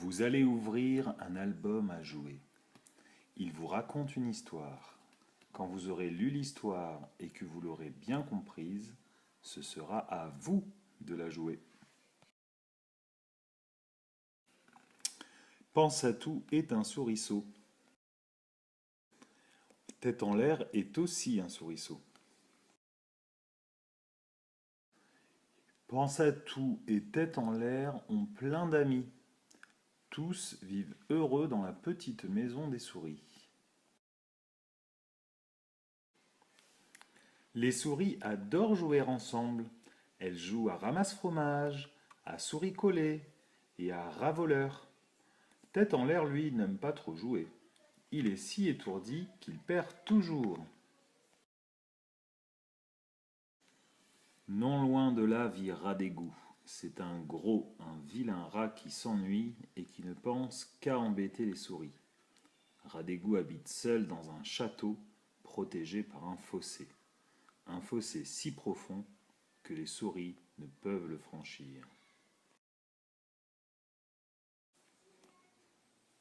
Vous allez ouvrir un album à jouer. Il vous raconte une histoire. Quand vous aurez lu l'histoire et que vous l'aurez bien comprise, ce sera à vous de la jouer. Pense-à-tout est un souriceau. Tête en l'air est aussi un souriceau. Pense-à-tout et Tête en l'air ont plein d'amis. Tous vivent heureux dans la petite maison des souris. Les souris adorent jouer ensemble. Elles jouent à ramasse-fromage, à souris-collé et à ravoleur. Tête en l'air, lui, n'aime pas trop jouer. Il est si étourdi qu'il perd toujours. Non loin de là vit Rat d'égout. C'est un vilain rat qui s'ennuie et qui ne pense qu'à embêter les souris. Rat d'égout habite seul dans un château protégé par un fossé. Un fossé si profond que les souris ne peuvent le franchir.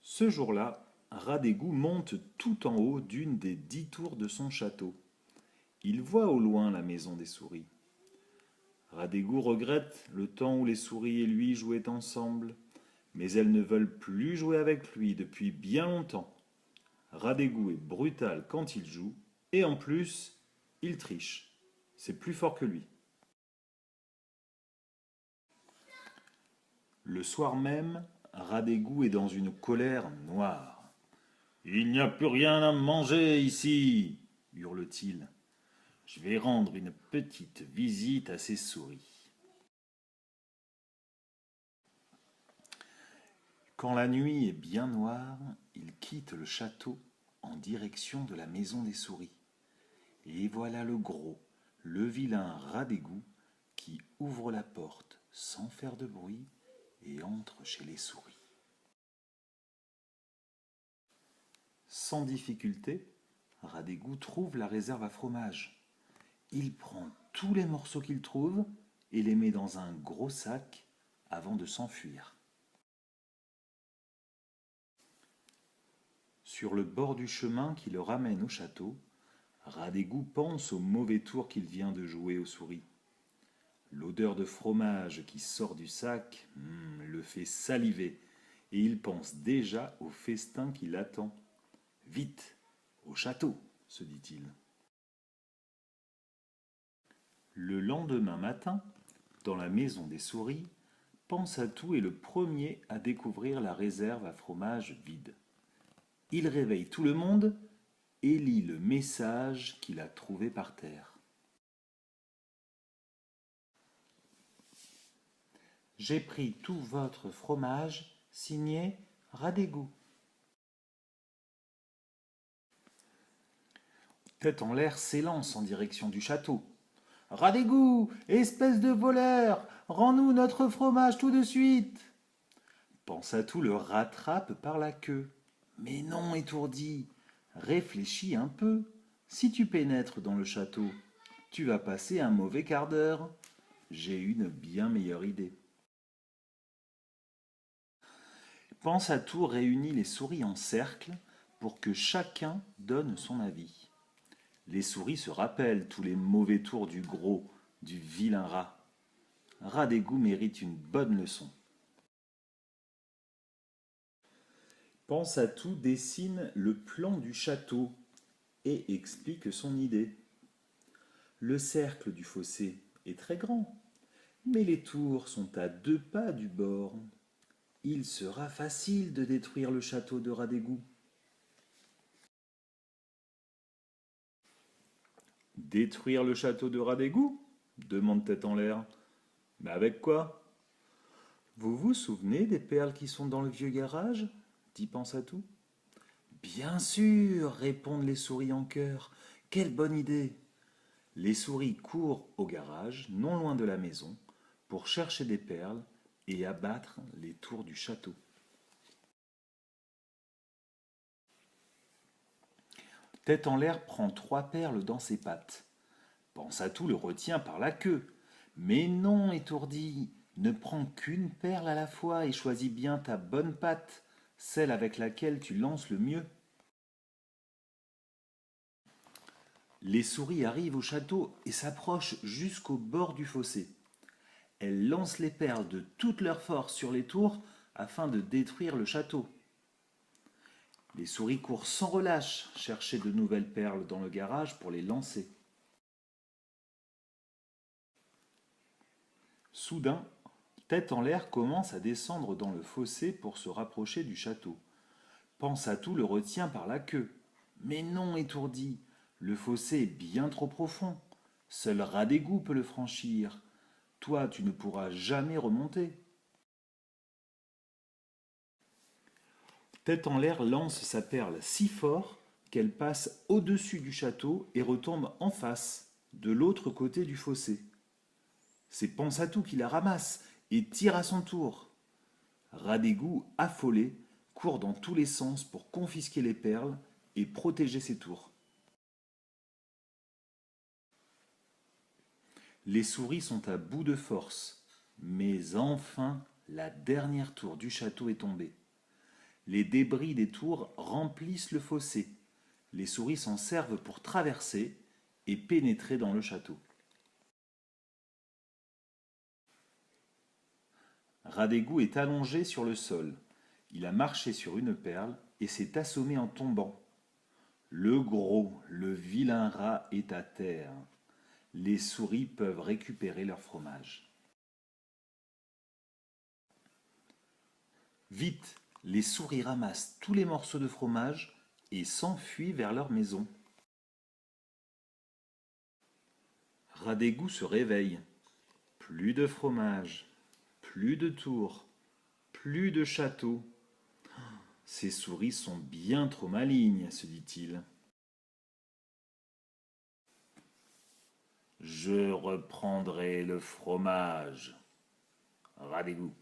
Ce jour-là, Rat d'égout monte tout en haut d'une des 10 tours de son château. Il voit au loin la maison des souris. Rat d'égout regrette le temps où les souris et lui jouaient ensemble, mais elles ne veulent plus jouer avec lui depuis bien longtemps. Rat d'égout est brutal quand il joue, et en plus, il triche. C'est plus fort que lui. Le soir même, Rat d'égout est dans une colère noire. Il n'y a plus rien à manger ici, hurle-t-il. Je vais rendre une petite visite à ces souris. Quand la nuit est bien noire, il quitte le château en direction de la maison des souris. Et voilà le vilain Rat d'égout qui ouvre la porte sans faire de bruit et entre chez les souris. Sans difficulté, Rat d'égout trouve la réserve à fromage. Il prend tous les morceaux qu'il trouve et les met dans un gros sac avant de s'enfuir. Sur le bord du chemin qui le ramène au château, Rat d'égout pense au mauvais tour qu'il vient de jouer aux souris. L'odeur de fromage qui sort du sac le fait saliver et il pense déjà au festin qui l'attend. Vite, au château, se dit-il. Le lendemain matin, dans la maison des souris, Pense-à-tout est le premier à découvrir la réserve à fromage vide. Il réveille tout le monde et lit le message qu'il a trouvé par terre. J'ai pris tout votre fromage, signé Rat d'égout. Tête en l'air s'élance en direction du château. Rat d'égout, espèce de voleur, rends-nous notre fromage tout de suite. Pense-à-tout le rattrape par la queue. Mais non, étourdi, réfléchis un peu. Si tu pénètres dans le château, tu vas passer un mauvais quart d'heure. J'ai une bien meilleure idée. Pense-à-tout réunit les souris en cercle pour que chacun donne son avis. Les souris se rappellent tous les mauvais tours du vilain rat. Rat d'égout mérite une bonne leçon. Pense-à-tout dessine le plan du château et explique son idée. Le cercle du fossé est très grand, mais les tours sont à 2 pas du bord. Il sera facile de détruire le château de Rat d'égout. Détruire le château de Rat d'égout ? Demande Tête en l'air. Mais avec quoi ? Vous vous souvenez des perles qui sont dans le vieux garage ? Dit Pense-à-tout. Bien sûr, répondent les souris en chœur. Quelle bonne idée! Les souris courent au garage, non loin de la maison, pour chercher des perles et abattre les tours du château. Tête en l'air prend 3 perles dans ses pattes. Pense-à-tout le retient par la queue. Mais non, étourdi, Ne prends qu'une perle à la fois et choisis bien ta bonne patte, celle avec laquelle tu lances le mieux. Les souris arrivent au château et s'approchent jusqu'au bord du fossé. Elles lancent les perles de toute leur force sur les tours afin de détruire le château. Les souris courent sans relâche chercher de nouvelles perles dans le garage pour les lancer. Soudain, Tête en l'air commence à descendre dans le fossé pour se rapprocher du château. Pensatou le retient par la queue. Mais non, étourdi, le fossé est bien trop profond. Seul Radégout peut le franchir. Toi, tu ne pourras jamais remonter. Tête en l'air lance sa perle si fort qu'elle passe au-dessus du château et retombe en face, de l'autre côté du fossé. C'est Pensatou qui la ramasse et tire à son tour. Radégout, affolé, court dans tous les sens pour confisquer les perles et protéger ses tours. Les souris sont à bout de force, mais enfin la dernière tour du château est tombée. Les débris des tours remplissent le fossé. Les souris s'en servent pour traverser et pénétrer dans le château. Radégout est allongé sur le sol. Il a marché sur une perle et s'est assommé en tombant. Le gros, le vilain rat est à terre. Les souris peuvent récupérer leur fromage. Vite, les souris ramassent tous les morceaux de fromage et s'enfuient vers leur maison. Radégout se réveille. Plus de fromage, plus de tours, plus de château. Ces souris sont bien trop malignes, se dit-il. Je reprendrai le fromage. Radégout.